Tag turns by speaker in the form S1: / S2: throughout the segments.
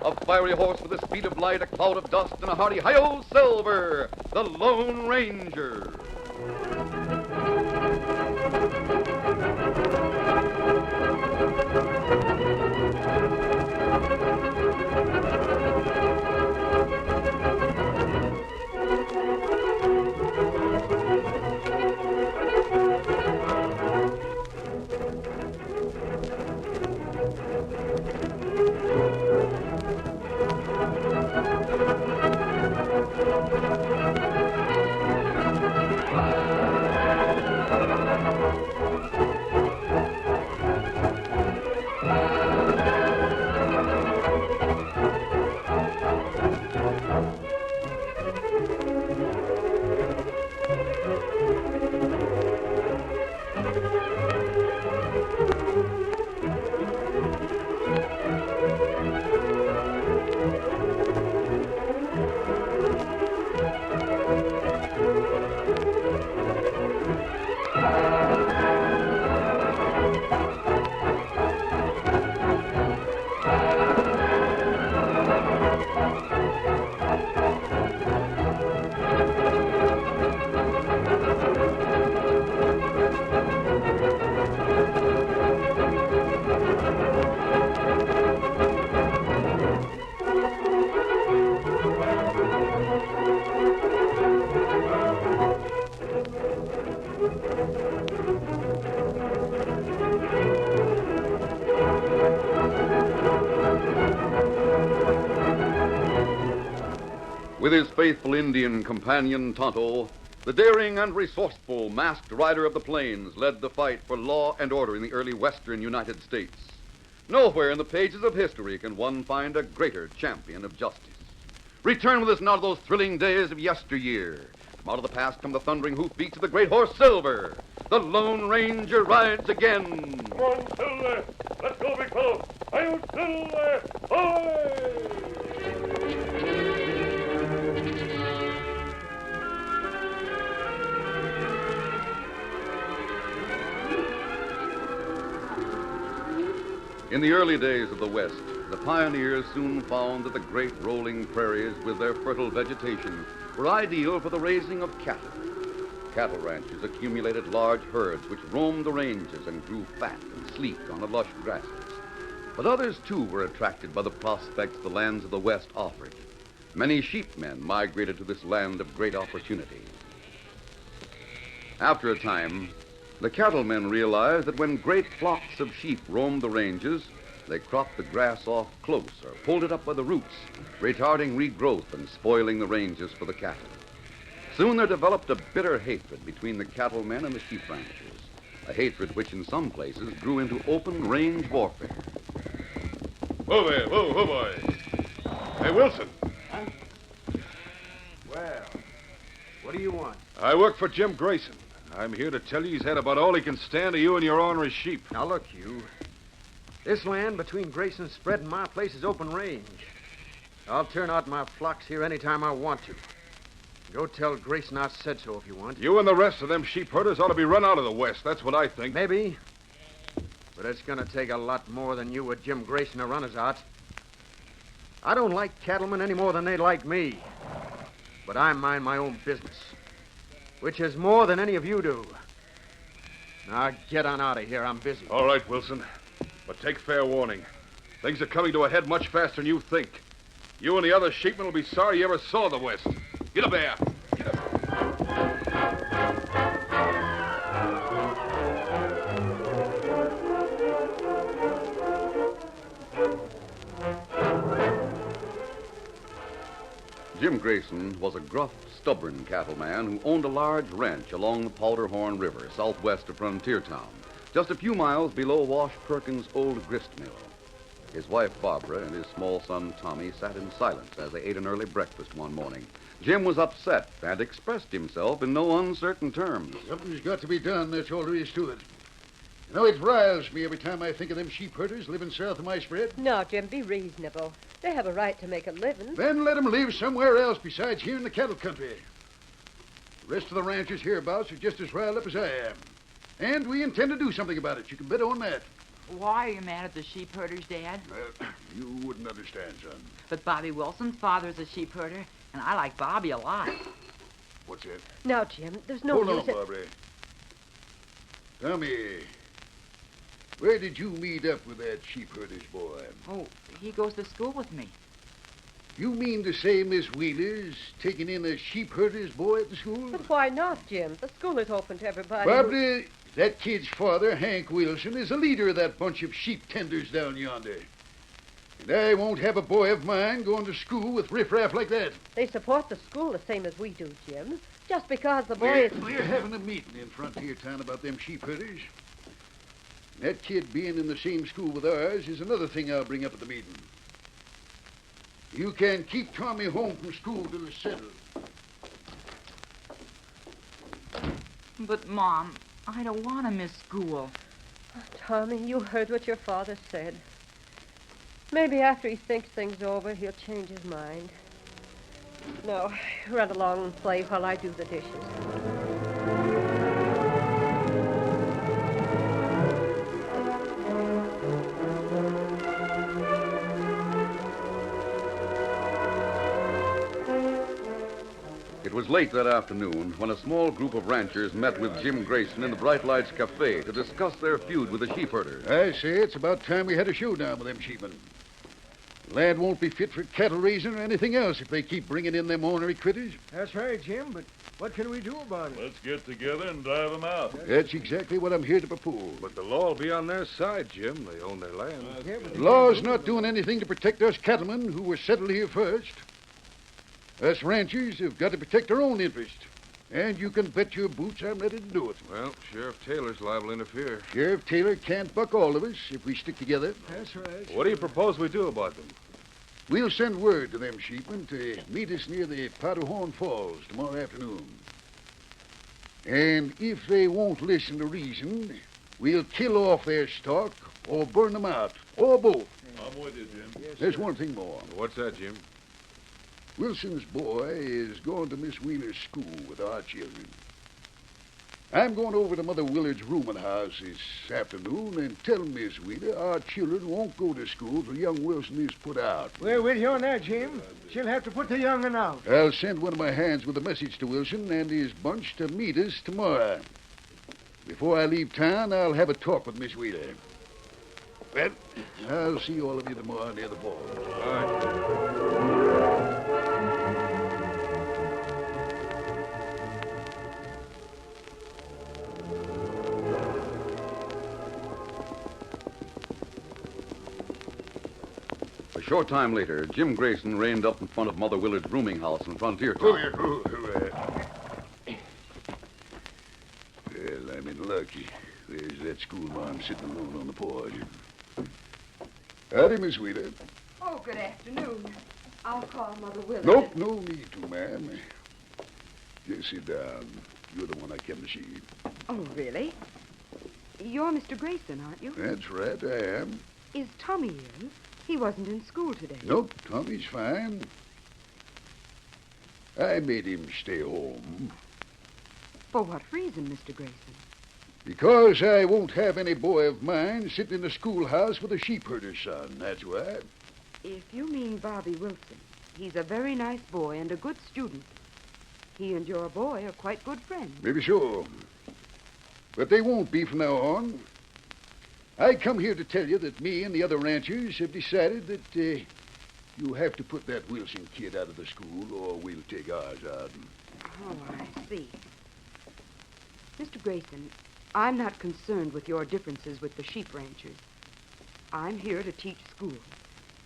S1: A fiery horse with the speed of light, a cloud of dust, and a hearty hi-yo Silver, the Lone Ranger. With his faithful Indian companion, Tonto, the daring and resourceful masked rider of the plains led the fight for law and order in the early western United States. Nowhere in the pages of history can one find a greater champion of justice. Return with us now to those thrilling days of yesteryear. From out of the past come the thundering hoofbeats of the great horse Silver. The Lone Ranger rides again.
S2: Come on, Silver. Let's go, big fellow. Hi-yo, Silver. Ahoy!
S1: In the early days of the West, the pioneers soon found that the great rolling prairies with their fertile vegetation were ideal for the raising of cattle. Cattle ranchers accumulated large herds which roamed the ranges and grew fat and sleek on the lush grasses. But others, too, were attracted by the prospects the lands of the West offered. Many sheepmen migrated to this land of great opportunity. After a time, the cattlemen realized that when great flocks of sheep roamed the ranges, they cropped the grass off close or pulled it up by the roots, retarding regrowth and spoiling the ranges for the cattle. Soon there developed a bitter hatred between the cattlemen and the sheep ranchers, a hatred which in some places grew into open range warfare.
S2: Whoa there, whoa, boy. Hey, Wilson.
S3: Huh? Well, what do you want?
S2: I work for Jim Grayson. I'm here to tell you he's had about all he can stand of you and your ornery sheep.
S3: Now, look, you. This land between Grayson's spread and my place is open range. I'll turn out my flocks here anytime I want to. Go tell Grayson I said so if you want.
S2: You and the rest of them sheep herders ought to be run out of the West. That's what I think.
S3: Maybe. But it's going to take a lot more than you with Jim Grayson to run us out. I don't like cattlemen any more than they like me. But I mind my own business, which is more than any of you do. Now, get on out of here. I'm busy.
S2: All right, Wilson. But take fair warning. Things are coming to a head much faster than you think. You and the other sheepmen will be sorry you ever saw the West. Get up there. Get up.
S1: Jim Grayson was a gruff, stubborn cattleman who owned a large ranch along the Powderhorn River, southwest of Frontier Town, just a few miles below Wash Perkins' old grist mill. His wife, Barbara, and his small son, Tommy, sat in silence as they ate an early breakfast one morning. Jim was upset and expressed himself in no uncertain terms.
S4: Something's got to be done, that's all there is to it. You know, it riles me every time I think of them sheep herders living south of my spread.
S5: No, Jim, be reasonable. They have a right to make a living.
S4: Then let them live somewhere else besides here in the cattle country. The rest of the ranchers hereabouts are just as riled up as I am. And we intend to do something about it. You can bet on that.
S6: Why are you mad at the sheep herders, Dad?
S4: You wouldn't understand, son.
S6: But Bobby Wilson's father's a sheep herder, and I like Bobby a lot.
S4: What's that?
S5: Now, Jim, there's no
S4: Hold
S5: use
S4: on, Barbara. Tommy, where did you meet up with that sheep herder's boy?
S6: Oh, he goes to school with me.
S4: You mean to say Miss Wheeler's taking in a sheep herder's boy at the school?
S5: But why not, Jim? The school is open to everybody.
S4: Barbara, that kid's father, Hank Wilson, is the leader of that bunch of sheep tenders down yonder. And I won't have a boy of mine going to school with riffraff like that.
S5: They support the school the same as we do, Jim. Just because the boy is...
S4: We're having a meeting in Frontier Town about them sheep herders. That kid being in the same school with ours is another thing I'll bring up at the meeting. You can keep Tommy home from school till it's settled.
S6: But, Mom, I don't want to miss school.
S5: Tommy, you heard what your father said. Maybe after he thinks things over, he'll change his mind. No, run along and play while I do the dishes.
S1: It was late that afternoon when a small group of ranchers met with Jim Grayson in the Bright Lights Cafe to discuss their feud with the sheep herders.
S4: I say it's about time we had a showdown with them sheepmen. The lad won't be fit for cattle raising or anything else if they keep bringing in them ornery critters.
S3: That's right, Jim, but what can we do about it?
S2: Let's get together and drive them out.
S4: That's exactly what I'm here to propose.
S2: But the law will be on their side, Jim. They own their land.
S4: The law's not doing anything to protect us cattlemen who were settled here first. Us ranchers have got to protect our own interest. And you can bet your boots I'm ready to do it.
S2: Well, Sheriff Taylor's liable to interfere.
S4: Sheriff Taylor can't buck all of us if we stick together.
S3: That's right.
S2: What do you propose we do about them?
S4: We'll send word to them sheepmen to meet us near the Powderhorn Falls tomorrow afternoon. And if they won't listen to reason, we'll kill off their stock or burn them out, or both.
S2: I'm with you, Jim.
S3: Yes,
S4: There's
S3: sir.
S4: one thing more.
S2: What's that, Jim?
S4: Wilson's boy is going to Miss Wheeler's school with our children. I'm going over to Mother Willard's rooming house this afternoon and tell Miss Wheeler our children won't go to school till young Wilson is put out.
S3: We're with you on that, Jim. She'll have to put the young'un out.
S4: I'll send one of my hands with a message to Wilson and his bunch to meet us tomorrow. Before I leave town, I'll have a talk with Miss Wheeler. Well, I'll see all of you tomorrow near the falls.
S2: All right.
S1: A short time later, Jim Grayson reined up in front of Mother Willard's rooming house in Frontier Town.
S4: Well, I'm in luck. There's that schoolmarm sitting alone on the porch. Howdy, Miss Wheeler.
S5: Oh, good afternoon. I'll call Mother Willard.
S4: Nope, no need to, ma'am. Just sit down. You're the one I came to see.
S7: Oh, really? You're Mr. Grayson, aren't you?
S4: That's right, I am.
S7: Is Tommy ill? He wasn't in school today.
S4: Nope, Tommy's fine. I made him stay home.
S7: For what reason, Mr. Grayson?
S4: Because I won't have any boy of mine sitting in the schoolhouse with a sheep herder's son, that's why.
S7: If you mean Bobby Wilson, he's a very nice boy and a good student. He and your boy are quite good friends.
S4: Maybe so. But they won't be from now on. I come here to tell you that me and the other ranchers have decided that you have to put that Wilson kid out of the school or we'll take ours out.
S7: Oh, I see. Mr. Grayson, I'm not concerned with your differences with the sheep ranchers. I'm here to teach school.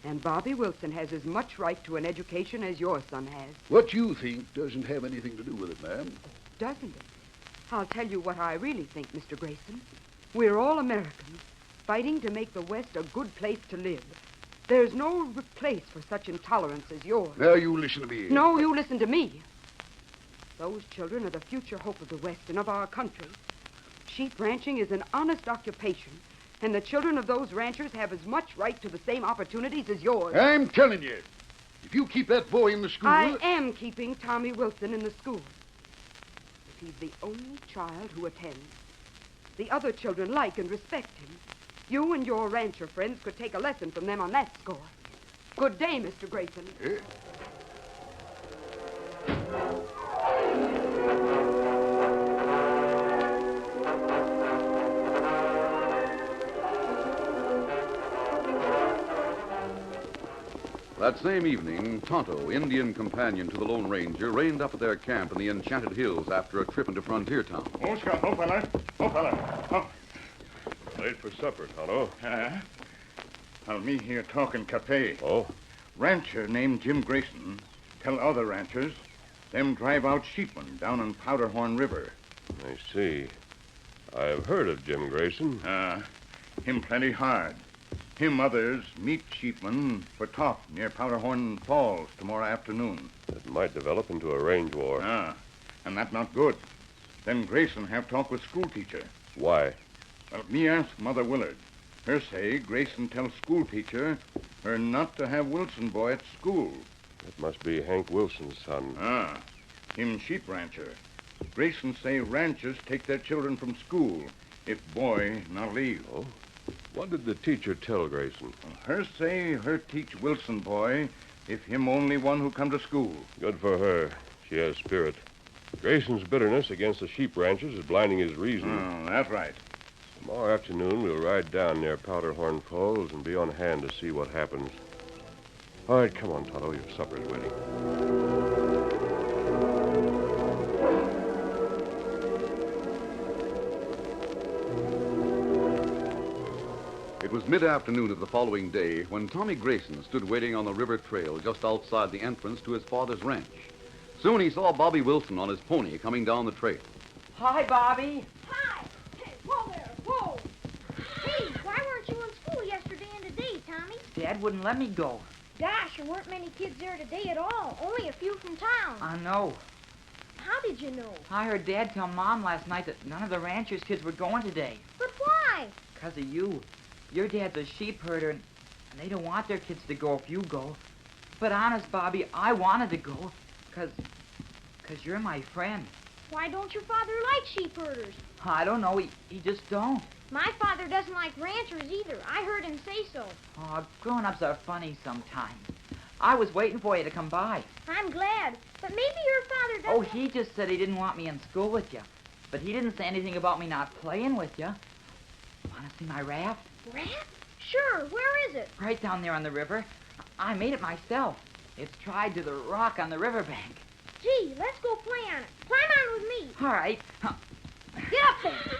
S7: And Bobby Wilson has as much right to an education as your son has.
S4: What you think doesn't have anything to do with it, ma'am.
S7: Doesn't it? I'll tell you what I really think, Mr. Grayson. We're all Americans, fighting to make the West a good place to live. There's no place for such intolerance as yours.
S4: Now you listen to me.
S7: No, you listen to me. Those children are the future hope of the West and of our country. Sheep ranching is an honest occupation, and the children of those ranchers have as much right to the same opportunities as yours.
S4: I'm telling you, if you keep that boy in the school...
S7: I am keeping Tommy Wilson in the school. If he's the only child who attends, the other children like and respect him. You and your rancher friends could take a lesson from them on that score. Good day, Mr. Grayson.
S4: Eh?
S1: That same evening, Tonto, Indian companion to the Lone Ranger, reined up at their camp in the Enchanted Hills after a trip into Frontier Town.
S8: Oh, Scott. Oh, fella. Oh, fella. Oh.
S2: Late for supper, Tonto.
S8: I'll me here talking cafe.
S2: Oh?
S8: Rancher named Jim Grayson tell other ranchers them drive out sheepmen down in Powderhorn River.
S2: I see. I've heard of Jim Grayson.
S8: Him plenty hard. Him others meet sheepmen for talk near Powderhorn Falls tomorrow afternoon.
S2: It might develop into a range war.
S8: And that not good. Then Grayson have talk with school teacher.
S2: Why?
S8: Well, me ask Mother Willard. Her say Grayson tell school teacher her not to have Wilson boy at school.
S2: It must be Hank Wilson's son.
S8: Him sheep rancher. Grayson say ranchers take their children from school if boy not leave.
S2: Oh? What did the teacher tell Grayson?
S8: Her say her teach Wilson boy if him only one who come to school.
S2: Good for her. She has spirit. Grayson's bitterness against the sheep ranchers is blinding his reason.
S8: That's right.
S2: Tomorrow afternoon, we'll ride down near Powderhorn Falls and be on hand to see what happens. All right, come on, Tonto. Your supper's waiting.
S1: It was mid-afternoon of the following day when Tommy Grayson stood waiting on the river trail just outside the entrance to his father's ranch. Soon he saw Bobby Wilson on his pony coming down the trail.
S6: Hi, Bobby.
S9: Hi. Hey, whoa there. Whoa. Hey, why weren't you in school yesterday and today, Tommy?
S6: Dad wouldn't let me go.
S9: Gosh, there weren't many kids there today at all. Only a few from town.
S6: I know.
S9: How did you know?
S6: I heard Dad tell Mom last night that none of the ranchers' kids were going today.
S9: But why?
S6: Because of you. Your dad's a sheep herder, and they don't want their kids to go if you go. But honest, Bobby, I wanted to go because you're my friend.
S9: Why don't your father like sheep herders?
S6: I don't know. He just don't.
S9: My father doesn't like ranchers either. I heard him say so.
S6: Oh, grown-ups are funny sometimes. I was waiting for you to come by.
S9: I'm glad. But maybe your father doesn't...
S6: Oh, he just said he didn't want me in school with you. But he didn't say anything about me not playing with you. Want to see my raft?
S9: Raft? Sure. Where is it?
S6: Right down there on the river. I made it myself. It's tied to the rock on the riverbank.
S9: Gee, let's go play on it. Climb on with me.
S6: All right.
S9: Get up there.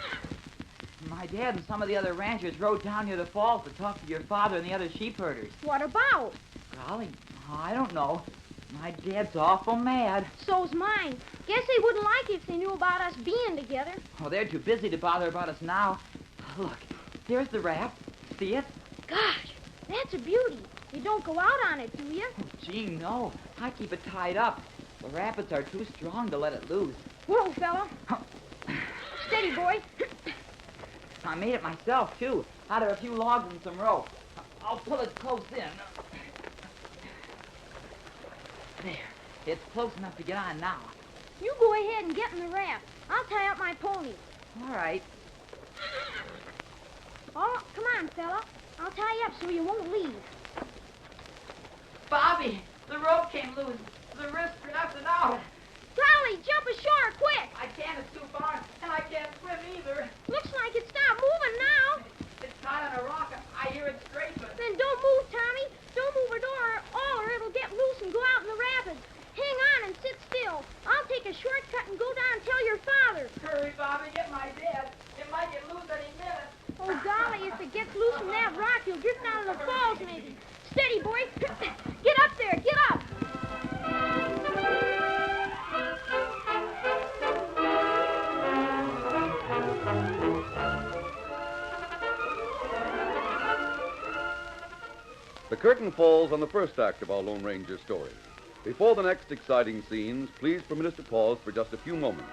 S6: My dad and some of the other ranchers rode down near the falls to talk to your father and the other sheep herders.
S9: What about?
S6: Golly, I don't know. My dad's awful mad.
S9: So's mine. Guess they wouldn't like it if they knew about us being together.
S6: Oh, they're too busy to bother about us now. Look, there's the raft. See it?
S9: Gosh, that's a beauty. You don't go out on it, do you?
S6: Gee, no. I keep it tied up. The rapids are too strong to let it loose.
S9: Whoa, fella. Steady, boy.
S6: I made it myself, too, out of a few logs and some rope. I'll pull it close in. There. It's close enough to get on now.
S9: You go ahead and get in the raft. I'll tie up my pony.
S6: All right.
S9: Oh, come on, fella. I'll tie you up so you won't leave.
S6: Bobby, the rope came loose. The wrist are nothing out.
S9: Golly, jump ashore, quick.
S6: I can't, it's too far, and I can't swim either.
S9: Looks like it stopped moving now.
S6: It's tied on a rock. I hear it scraping.
S9: Then don't move, Tommy. Don't move at all, or it'll get loose and go out in the rapids. Hang on and sit still. I'll take a shortcut and go down and tell your father.
S6: Hurry, Bobby, get my dad. It might get loose any minute.
S9: Oh, golly, if it gets loose from that rock, you'll drift down to the falls, maybe. Steady, boy. Get up there. Get up.
S1: The curtain falls on the first act of our Lone Ranger story. Before the next exciting scenes, please permit us to pause for just a few moments.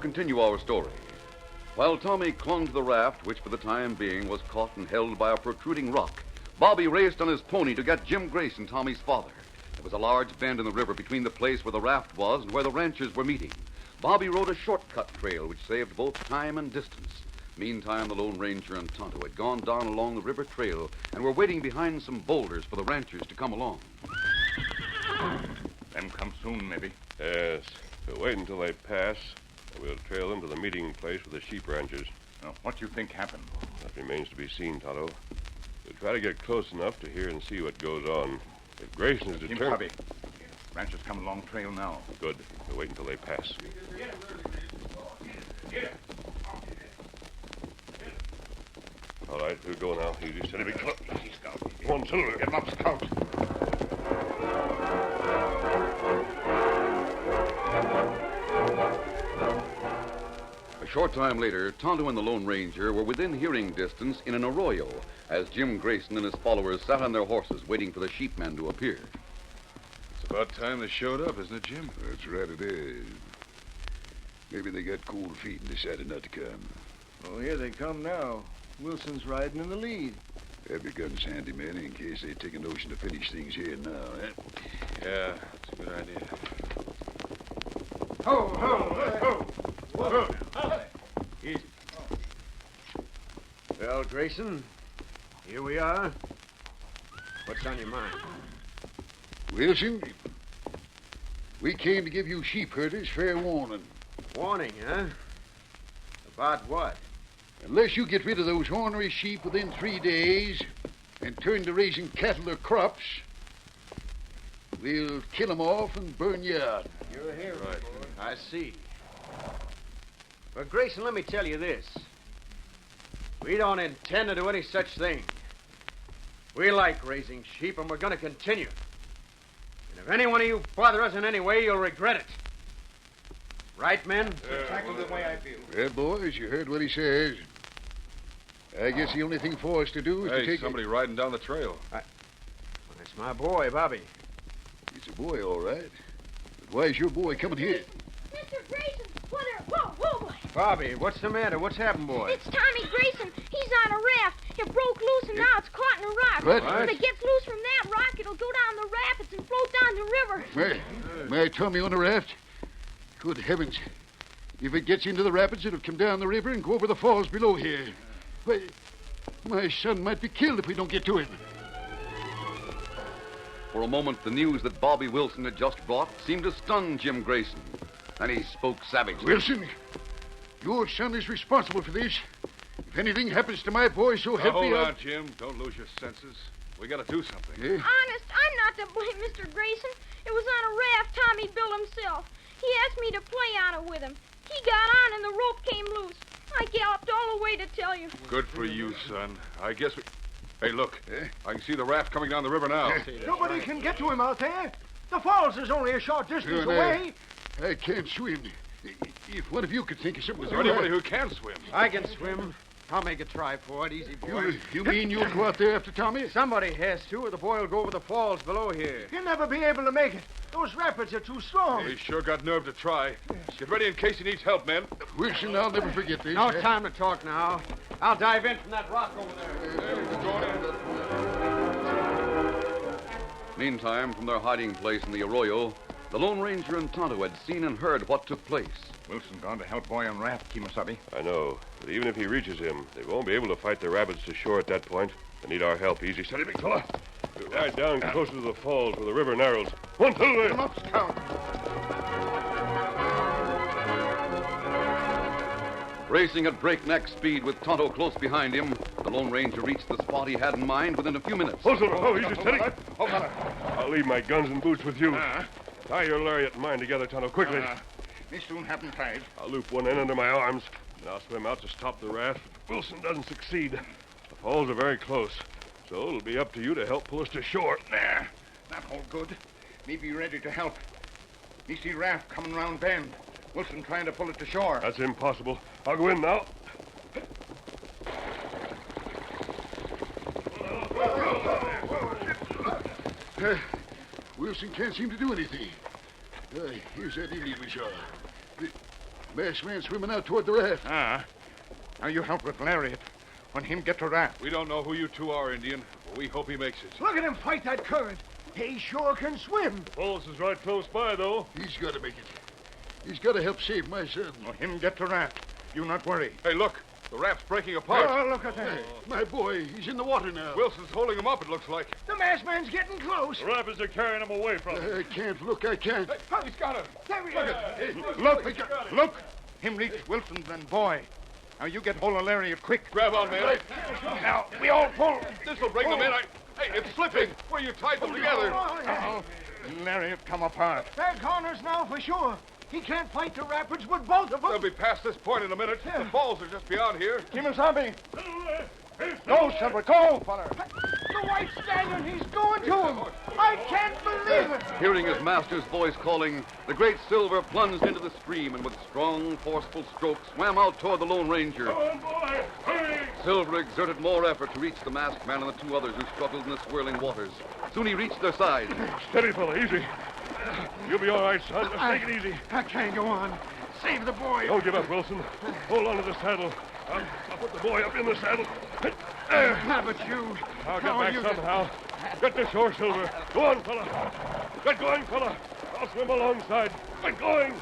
S1: continue our story. While Tommy clung to the raft, which for the time being was caught and held by a protruding rock, Bobby raced on his pony to get Jim Grayson, Tommy's father. There was a large bend in the river between the place where the raft was and where the ranchers were meeting. Bobby rode a shortcut trail which saved both time and distance. Meantime, the Lone Ranger and Tonto had gone down along the river trail and were waiting behind some boulders for the ranchers to come along.
S8: Them come soon, maybe.
S10: Yes. We'll wait until they pass, and we'll trail them to the meeting place with the sheep ranchers.
S8: Now, what do you think happened?
S10: That remains to be seen, Tonto. We'll try to get close enough to hear and see what goes on. If Grayson is
S8: Jim
S10: determined...
S8: Bobby. Ranchers come along trail now.
S10: Good. We'll wait until they pass. All right, we'll go now. Easy, steady, big club.
S8: Easy, Scout.
S10: Come on, Silver.
S8: Get him up, Scout.
S1: A short time later, Tonto and the Lone Ranger were within hearing distance in an arroyo as Jim Grayson and his followers sat on their horses waiting for the sheepmen to appear.
S2: It's about time they showed up, isn't it, Jim?
S4: That's right, it is. Maybe they got cold feet and decided not to come.
S11: Oh, here they come now. Wilson's riding in the lead.
S4: Have your guns handy, men, in case they take a notion to finish things here now, eh?
S2: Yeah, it's a good idea.
S3: Ho, ho, ho, ho. Easy. Well, Grayson, here we are. What's on your mind?
S4: Wilson, we came to give you sheep herders fair warning.
S3: Warning, huh? About what?
S4: Unless you get rid of those ornery sheep within 3 days and turn to raising cattle or crops, we'll kill 'em off and burn you out.
S3: You're a hero. Right. I see. But, Grayson, let me tell you this. We don't intend to do any such thing. We like raising sheep, and we're going to continue. And if any one of you bother us in any way, you'll regret it. Right, men?
S11: Exactly the way I feel.
S4: Well, boys, you heard what he says. I guess the only thing for us to do is to take...
S2: somebody riding down the trail.
S3: That's my boy, Bobby.
S4: He's a boy, all right. But why is your boy coming here?
S9: Mr. Grayson, whoa, boy.
S3: Bobby, what's the matter? What's happened, boy?
S9: It's Tommy Grayson. He's on a raft. It broke loose and now it's caught in a rock.
S4: What?
S9: If it gets loose from that rock, it'll go down the rapids and float down the river.
S4: May I Tommy on a raft? Good heavens. If it gets into the rapids, it'll come down the river and go over the falls below here. Why, my son might be killed if we don't get to him.
S1: For a moment, the news that Bobby Wilson had just brought seemed to stun Jim Grayson. Then he spoke savagely.
S4: Wilson, your son is responsible for this. If anything happens to my boy, so help me...
S2: Hold on, Jim. Don't lose your senses. We got to do something.
S4: Eh?
S9: Honest, I'm not to blame, Mr. Grayson. It was on a raft Tommy built himself. He asked me to play on it with him. He got on and the rope came loose. I galloped all the way to tell you.
S2: Good for you, son. I guess we... Hey, look.
S4: Eh?
S2: I can see the raft coming down the river now.
S11: Nobody can get to him out there. The falls is only a short distance away.
S4: I can't swim. If one of you could think of something...
S2: Is there anybody who can swim?
S3: I can swim. I'll make a try for it. Easy, boy.
S4: You mean you'll go out there after Tommy?
S3: Somebody has to, or the boy will go over the falls below here.
S11: He'll never be able to make it. Those rapids are too strong.
S2: He sure got nerve to try. Get ready in case he needs help, men.
S4: Wilson, I'll never forget this.
S3: No time to talk now. I'll dive in from that rock over there.
S1: Meantime, from their hiding place in the arroyo, the Lone Ranger and Tonto had seen and heard what took place.
S8: Wilson gone to help boy on raft, Kemosabe.
S10: I know, but even if he reaches him, they won't be able to fight the rapids to shore at that point. They need our help. Easy, steady, big fella. We'll ride down closer to the falls where the river narrows. One, two, there.
S8: Come up, Scout.
S1: Racing at breakneck speed with Tonto close behind him, the Lone Ranger reached the spot he had in mind within a few minutes.
S10: Oh, Silver, oh, easy, steady. I'll leave my guns and boots with you. Tie your lariat and mine together, Tonto, quickly.
S8: This soon happen tied.
S10: I'll loop one end under my arms, and I'll swim out to stop the raft. If Wilson doesn't succeed. The falls are very close, so it'll be up to you to help pull us to shore.
S8: There. That hold good. Me be ready to help. Me see raft coming round bend. Wilson trying to pull it to shore.
S10: That's impossible. I'll go in now.
S4: Wilson can't seem to do anything. Here's that Indian we saw. Masked man swimming out toward the raft.
S8: Ah. Now you help with Lariat. When him get to Raft.
S2: We don't know who you two are, Indian, but we hope he makes it.
S11: Look at him fight that current. He sure can swim.
S10: Falls is right close by, though.
S4: He's got to make it. He's got to help save my son.
S8: When him get to Raft. You not worry.
S2: Hey, look. The raft's breaking apart.
S11: Oh, look at that.
S4: Hey, my boy, he's in the water now.
S2: Wilson's holding him up, it looks like.
S11: The masked man's getting close.
S10: The rapids are carrying him away from him.
S4: I can't. Look, I can't.
S2: Hey, he's got him.
S11: There he is.
S8: Look. Him reach Wilson's and boy. Now you get hold of Lariat quick.
S2: Grab on, man.
S8: Now, we all pull.
S2: This'll bring them in. Hey, it's slipping. Where you tied them together.
S8: Oh, Lariat come apart.
S11: They're corners now for sure. He can't fight the rapids with both of
S2: They'll
S11: them.
S2: be past this point in a minute. The falls are just beyond here.
S8: Kimasabi. Go, Silver. Go, feller.
S11: The white stallion, he's going to him. I can't believe it.
S1: Hearing his master's voice calling, the great Silver plunged into the stream and with strong, forceful strokes swam out toward the Lone Ranger.
S10: Come on, boy. Hurry.
S1: Silver exerted more effort to reach the masked man and the two others who struggled in the swirling waters. Soon he reached their side.
S10: Steady, fella. Easy. You'll be all right, son. Just take it easy.
S11: I can't go on. Save the boy.
S10: Don't give up, Wilson. Hold on to the saddle. I'll put the boy up in the saddle.
S11: How about you?
S10: I'll
S11: How are
S10: get
S11: you?
S10: back somehow. Get to shore, Silver. Go on, fella. Get going, fella. I'll swim alongside. Get going.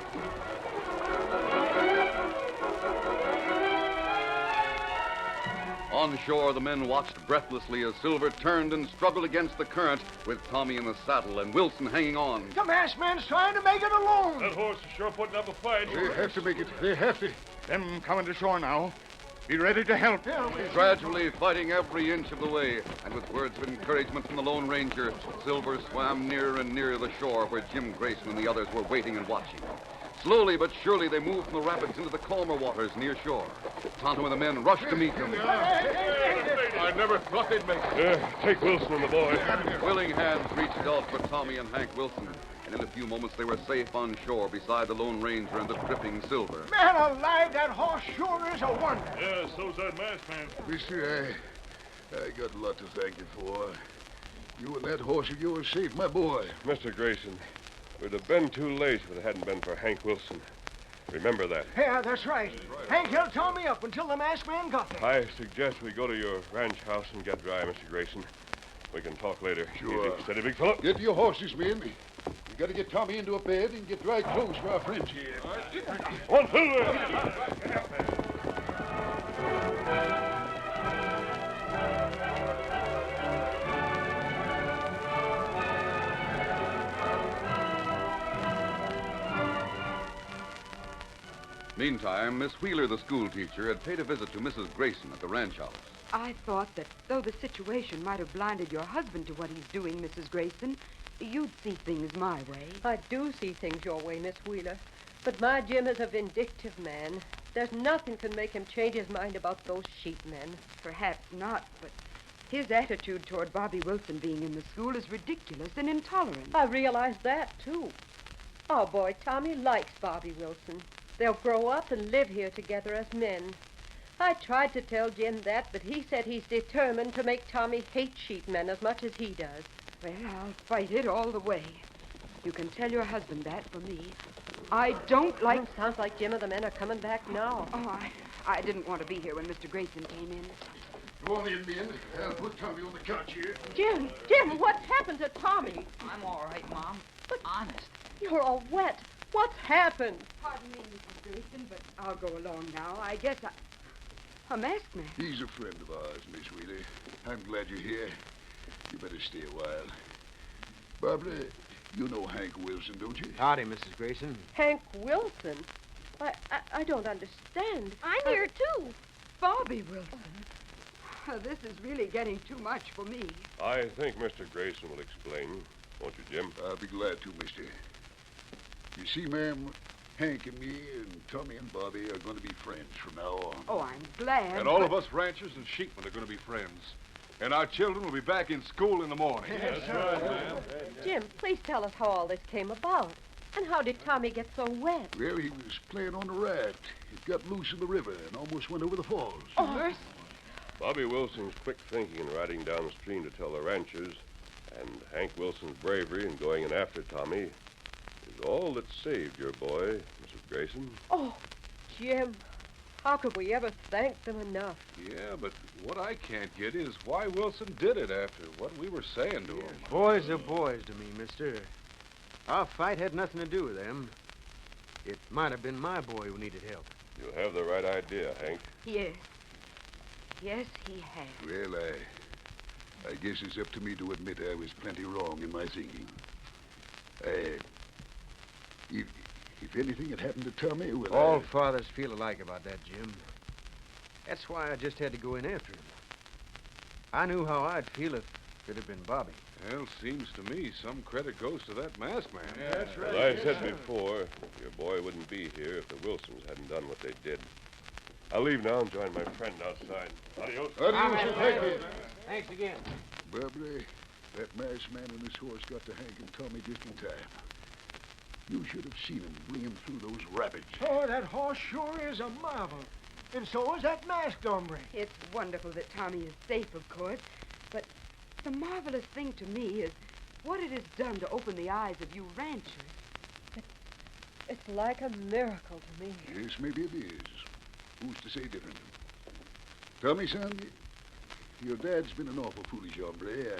S1: On shore, the men watched breathlessly as Silver turned and struggled against the current with Tommy in the saddle and Wilson hanging on.
S11: The masked man's trying to make it alone.
S10: That horse is sure putting up a fight.
S4: They have to make it. They have to.
S8: Them coming to shore now. Be ready to help.
S1: Gradually fighting every inch of the way, and with words of encouragement from the Lone Ranger, Silver swam nearer and nearer the shore where Jim Grayson and the others were waiting and watching. Slowly but surely they moved from the rapids into the calmer waters near shore. Tonto and the men rushed to meet them.
S2: I never thought they'd make it.
S10: Take Wilson and the boy.
S1: Willing hands reached out for Tommy and Hank Wilson, and in a few moments they were safe on shore beside the Lone Ranger and the dripping Silver.
S11: Man alive, that horse sure is a wonder.
S10: Yeah, so's that masked man.
S4: Mister, I got a lot to thank you for. You and that horse of yours saved my boy.
S10: Mr. Grayson, we'd have been too late if it hadn't been for Hank Wilson. Remember that.
S11: Yeah, that's right. Hank held Tommy up until the masked man got there.
S10: I suggest we go to your ranch house and get dry, Mr. Grayson. We can talk later.
S4: Sure.
S10: Easy. Steady, big fellow.
S4: Get your horses, men. We got to get Tommy into a bed and get dry clothes for our friends here.
S10: One, Silver.
S1: Meantime, Miss Wheeler, the school teacher, had paid a visit to Mrs. Grayson at the ranch house.
S7: I thought that though the situation might have blinded your husband to what he's doing, Mrs. Grayson, you'd see things my way.
S5: I do see things your way, Miss Wheeler. But my Jim is a vindictive man. There's nothing can make him change his mind about those sheepmen.
S7: Perhaps not, but his attitude toward Bobby Wilson being in the school is ridiculous and intolerant.
S5: I realize that, too. Our boy Tommy likes Bobby Wilson. They'll grow up and live here together as men. I tried to tell Jim that, but he said he's determined to make Tommy hate sheepmen as much as he does.
S7: Well, I'll fight it all the way. You can tell your husband that for me. I don't like...
S5: Sounds like Jim and the men are coming back now.
S7: Oh, I didn't want to be here when Mr. Grayson came in.
S4: Go on in, men. I'll put Tommy on the couch here.
S5: Jim, what's happened to Tommy?
S6: I'm all right, Mom. But honest.
S5: You're all wet. What's happened?
S7: Pardon me, Mrs. Grayson, but I'll go along now. I guess a masked man.
S4: He's a friend of ours, Miss Wheeler. I'm glad you're here. You better stay a while. Barbara, you know Hank Wilson, don't you?
S3: Howdy, Mrs. Grayson.
S5: Hank Wilson? I don't understand.
S9: I'm here, too.
S7: Bobby Wilson. This is really getting too much for me.
S10: I think Mr. Grayson will explain. Won't you, Jim?
S4: I'll be glad to, mister. You see, ma'am, Hank and me and Tommy and Bobby are going to be friends from now on.
S7: Oh, I'm glad.
S2: And all of us ranchers and sheepmen are going to be friends. And our children will be back in school in the morning.
S10: That's right, ma'am.
S5: Jim, please tell us how all this came about. And how did Tommy get so wet?
S4: Well, he was playing on the raft. It got loose in the river and almost went over the falls.
S5: Oh, mercy.
S10: Bobby Wilson's quick thinking in riding downstream to tell the ranchers, and Hank Wilson's bravery in going in after Tommy, is all that saved your boy, Mrs. Grayson.
S5: Oh, Jim, how could we ever thank them enough?
S2: Yeah, but what I can't get is why Wilson did it after what we were saying to him.
S3: Boys are boys to me, mister. Our fight had nothing to do with them. It might have been my boy who needed help.
S10: You have the right idea, Hank.
S7: Yes. Yes, he has.
S4: Well, I guess it's up to me to admit I was plenty wrong in my thinking. If anything had happened to Tommy, well,
S3: All fathers feel alike about that, Jim. That's why I just had to go in after him. I knew how I'd feel if it had been Bobby.
S2: Well, seems to me some credit goes to that masked man.
S4: Yeah, that's right.
S10: As I said before, your boy wouldn't be here if the Wilsons hadn't done what they did. I'll leave now and join my friend outside. Adios.
S4: Adios, thank you.
S11: Thanks again.
S4: Barbara, that masked man and his horse got to Hank and Tommy just in time. You should have seen him bring him through those rapids.
S11: Oh, that horse sure is a marvel. And so is that masked hombre.
S7: It's wonderful that Tommy is safe, of course. But the marvelous thing to me is what it has done to open the eyes of you ranchers.
S5: It's like a miracle to me.
S4: Yes, maybe it is. Who's to say different? Tommy, son, your dad's been an awful foolish hombre.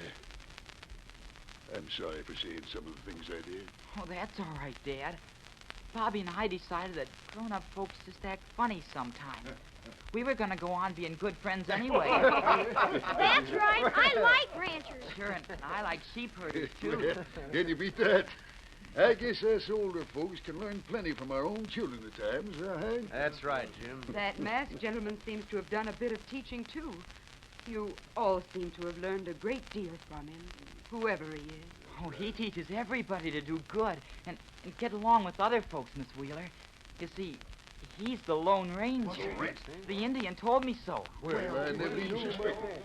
S4: I'm sorry for saying some of the things I did.
S6: Oh, that's all right, Dad. Bobby and I decided that grown-up folks just act funny sometimes. We were going to go on being good friends anyway.
S9: That's right. I like ranchers.
S6: Sure, and I like sheep herders, too.
S4: Can you beat that? I guess us older folks can learn plenty from our own children at times, Hank?
S3: That's right, Jim.
S7: That masked gentleman seems to have done a bit of teaching, too. You all seem to have learned a great deal from him, whoever he is.
S6: Oh, he teaches everybody to do good and get along with other folks, Miss Wheeler. You see, he's the Lone Ranger. The Indian told me so.
S4: Well, I never even suspected.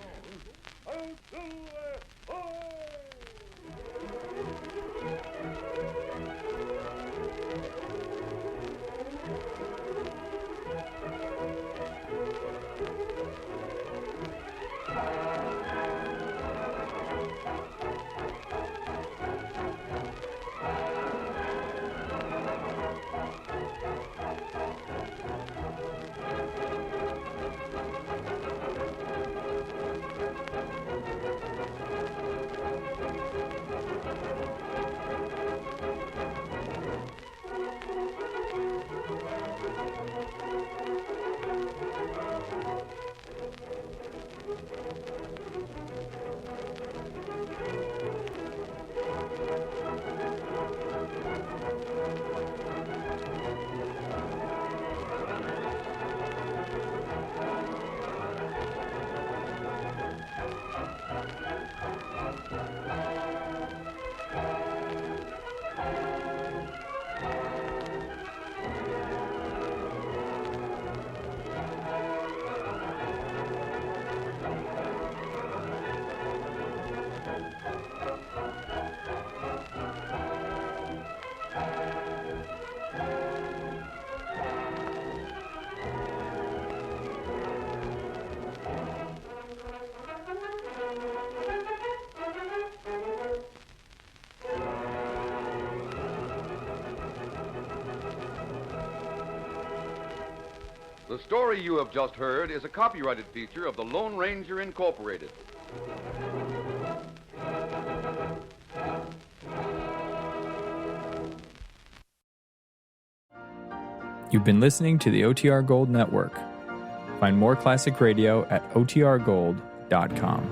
S1: The story you have just heard is a copyrighted feature of the Lone Ranger Incorporated.
S12: You've been listening to the OTR Gold Network. Find more classic radio at otrgold.com.